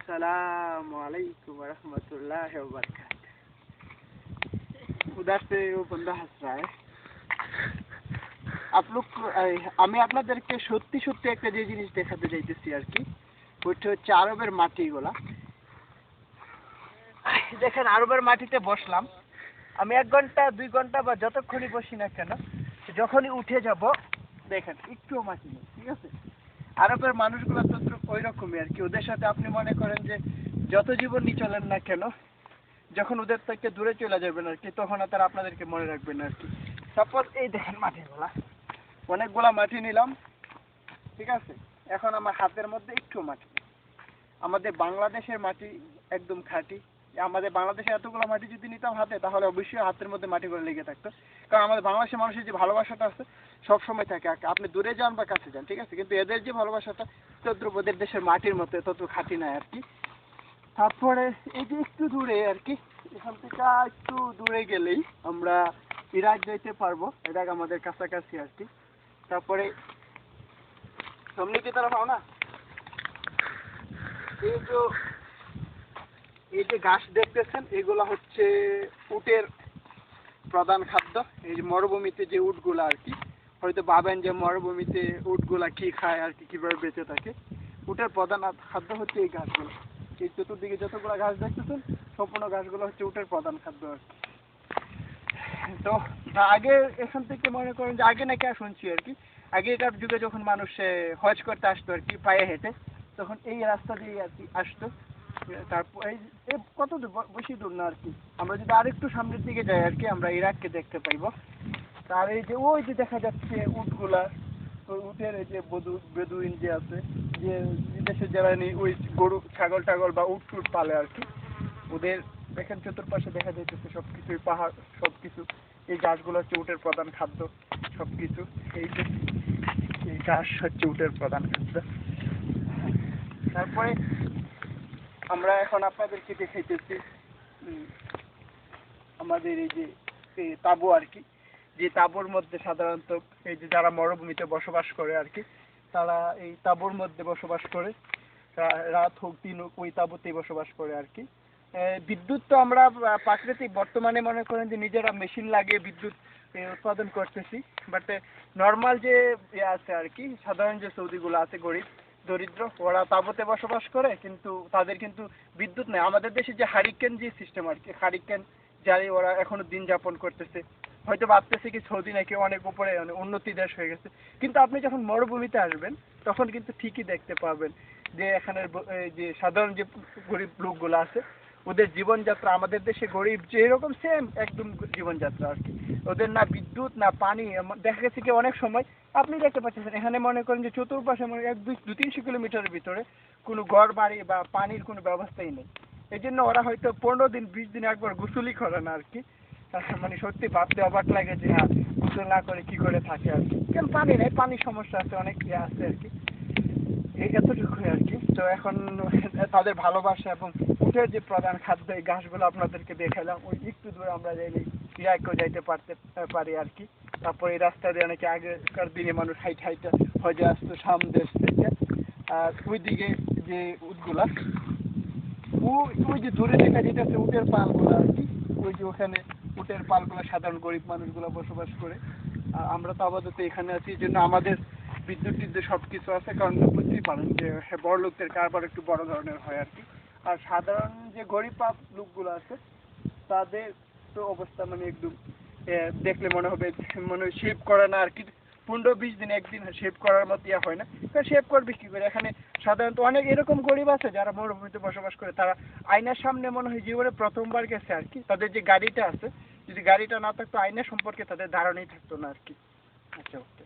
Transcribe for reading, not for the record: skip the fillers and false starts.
अस्सलाम वालेकुम रहमतुल्लाहि व बरकातहू। उधर से वो बंदा हंस रहा है। आप लोग আমি আপনাদেরকে সত্যি সত্যি একটা যে জিনিস দেখাতে চাইতেছি আর কি, ওইটা হচ্ছে আরবের মাটিগুলা। দেখেন আরবের মাটিতে বসলাম আমি 1 ঘন্টা 2 ঘন্টা বা যতক্ষণই বসি না কেন, যখনই উঠে যাব দেখেন একটুও মাটি নেই, ঠিক আছে। আরবের মানুষগুলো তো ওই রকমই আর কি। ওদের সাথে আপনি মনে করেন যে যত জীবনই চলেন না কেন, যখন ওদের থেকে দূরে চলে যাবেন আর কি, তখন তারা আপনাদেরকে মনে রাখবেন আর কি। সাপোজ এই দেখেন মাটিগুলা, অনেকগুলা মাটি নিলাম, ঠিক আছে। এখন আমার হাতের মধ্যে একটু মাটি। আমাদের বাংলাদেশের মাটি একদম খাঁটি। আমাদের বাংলাদেশে এতগুলো মাটি যদি নিতাম হাতে, তাহলে অবশ্যই হাতের মধ্যে মাটি করে লেগে থাকতো। কারণ আমাদের বাংলাদেশের মানুষের যে ভালোবাসাটা আছে সব সময় থাকে, আপনি দূরে যান বা কাছে যান, ঠিক আছে। কিন্তু এদের যে ভালোবাসাটা তদ্রুপ ওদের দেশের মাটির মতো তত খাঁটি নাই আর কি। তারপরে এই যে একটু দূরে আর কি, এখান থেকে একটু দূরে গেলেই আমরা ইরাক যাইতে পারবো। ইরাক আমাদের কাছাকাছি আর কি। তারপরে সামনে কি তারা পাও না, এই যে ঘাস দেখতেছেন, এগুলা হচ্ছে উটের প্রধান খাদ্য। এই যে মরুভূমিতে যে উটগুলা আর কি, হয়তো ভাবেন যে মরুভূমিতে উটগুলা কি খায় আর কি, কিভাবে বেঁচে থাকে। উটের প্রধান খাদ্য হচ্ছে এই ঘাসগুলো। এই চতুর্দিকে যতগুলো ঘাস দেখতেছেন, সম্পূর্ণ ঘাসগুলো হচ্ছে উটের প্রধান খাদ্য আর কি। তো আগে এখান থেকে মনে করেন যে আগে নাকি শুনছি আর কি, আগেকার যুগে যখন মানুষ হজ করতে আসতো আর কি পায়ে হেঁটে, তখন এই রাস্তা দিয়ে আর কি আসতো। তারপর এই কত দূর, বেশি দূর না আর কি। আমরা যদি আরেকটু সামনের দিকে যাই আর কি, আমরা ইরাককে দেখতে পাইব। তার এই যে ওই যে দেখা যাচ্ছে উটগুলা, ওই উটের এই যে বেদুইন যে আছে, যে দেশে যারা নেই ওই গরু ছাগল টাগল বা উট টুট পালে আর কি, ওদের দেখেন চতুর্পাশে দেখা যাইতেছে সবকিছুই পাহাড়, সবকিছু। এই গাছগুলো হচ্ছে উটের প্রধান খাদ্য, সবকিছু। এই যে এই ঘাস হচ্ছে উটের প্রধান খাদ্য। তারপরে আমরা এখন আপনাদেরকে দেখাইতেছি আমাদের এই যে তাঁবু আর কি, যে তাঁবুর মধ্যে সাধারণত এই যে যারা মরুভূমিতে বসবাস করে আর কি, তারা এই তাঁবুর মধ্যে বসবাস করে, রাত হোক দিন হোক ওই তাঁবুতেই বসবাস করে আর কি। বিদ্যুৎ তো আমরা প্রাকৃতিক বর্তমানে মনে করেন যে নিজেরা মেশিন লাগিয়ে বিদ্যুৎ উৎপাদন করতেছি। বাট নর্মাল যে আছে আর কি, সাধারণ যে সৌদিগুলো আছে গরিব দরিদ্র, ওরা তাঁবুতে বসবাস করে, কিন্তু তাদের কিন্তু বিদ্যুৎ নেই। আমাদের দেশে যে হারিকেন যে সিস্টেম আর কি, হারিকেন যারে ওরা এখনো দিন যাপন করতেছে, হয়তো ভাবতেছে কি সৌদি নাকি অনেক উপরে উন্নতি দেশ হয়ে গেছে। কিন্তু আপনি যখন মরুভূমিতে আসবেন তখন কিন্তু ঠিকই দেখতে পাবেন যে এখানের যে সাধারণ যে গরিব লোকগুলো আছে, ওদের জীবনযাত্রা আমাদের দেশে গরিব যেরকম সেম একদম জীবনযাত্রা আর কি। ওদের না বিদ্যুৎ না পানি। দেখা গেছে কি অনেক সময় আপনি দেখতে পাচ্ছেন এখানে মনে করেন যে চতুর্পাশে মানে 100-200-300 কিলোমিটারের ভিতরে কোনো ঘর বাড়ি বা পানির কোনো ব্যবস্থাই নেই। এই জন্য ওরা হয়তো 15 দিন 20 দিন একবার গোসলই করে না আর কি। মানে সত্যি ভাবতে অবাক লাগে যে হ্যাঁ, গোসল না করে কি করে থাকে আর কি। কেন পানি নেই, পানির সমস্যা আছে, অনেক আছে আর কি। এতটুকুই আর কি। তো এখন তাদের ভালোবাসা এবং উটের যে প্রধান খাদ্য, এই ঘাসগুলো আপনাদেরকে দেখালাম। ওই একটু দূরে আমরা যাইলে ইরাকেও যাইতে পারি আর কি। তারপর এই রাস্তা দিয়ে অনেকে আগেকার দিনে মানুষ হাইটে হজে আসতো সাম দেশ থেকে। আর ওইদিকে যে উটগুলা, ওই যে দূরে দেখা যেতেছে উটের পালগুলো আর কি, ওই যে ওখানে উটের পালগুলো সাধারণ গরিব মানুষগুলো বসবাস করে। আর আমরা তো আপাতত এখানে আছি, এই জন্য আমাদের বিদ্যুৎ টিদ্যুৎ সব কিছু আছে। কারণ বুঝতেই পারেন যে বড় লোকদের কারবার একটু বড় ধরনের হয় আর কি। আর সাধারণ যে গরিব লোকগুলো আছে তাদের তো অবস্থা মানে একদম দেখলে মনে হবে শেভ করে না আর কি। 15-20 দিন একদিন শেভ করার মতো ইয়া হয় না। শেভ করবে কি করে? এখানে সাধারণত অনেক এরকম গরিব আছে যারা মরুভূমিতে বসবাস করে, তারা আয়নার সামনে মনে হয় জীবনে প্রথমবার গেছে আর কি। তাদের যে গাড়িটা আছে, যদি গাড়িটা না থাকতো আয়না সম্পর্কে তাদের ধারণাই থাকতো না আর কি। আচ্ছা, ওকে।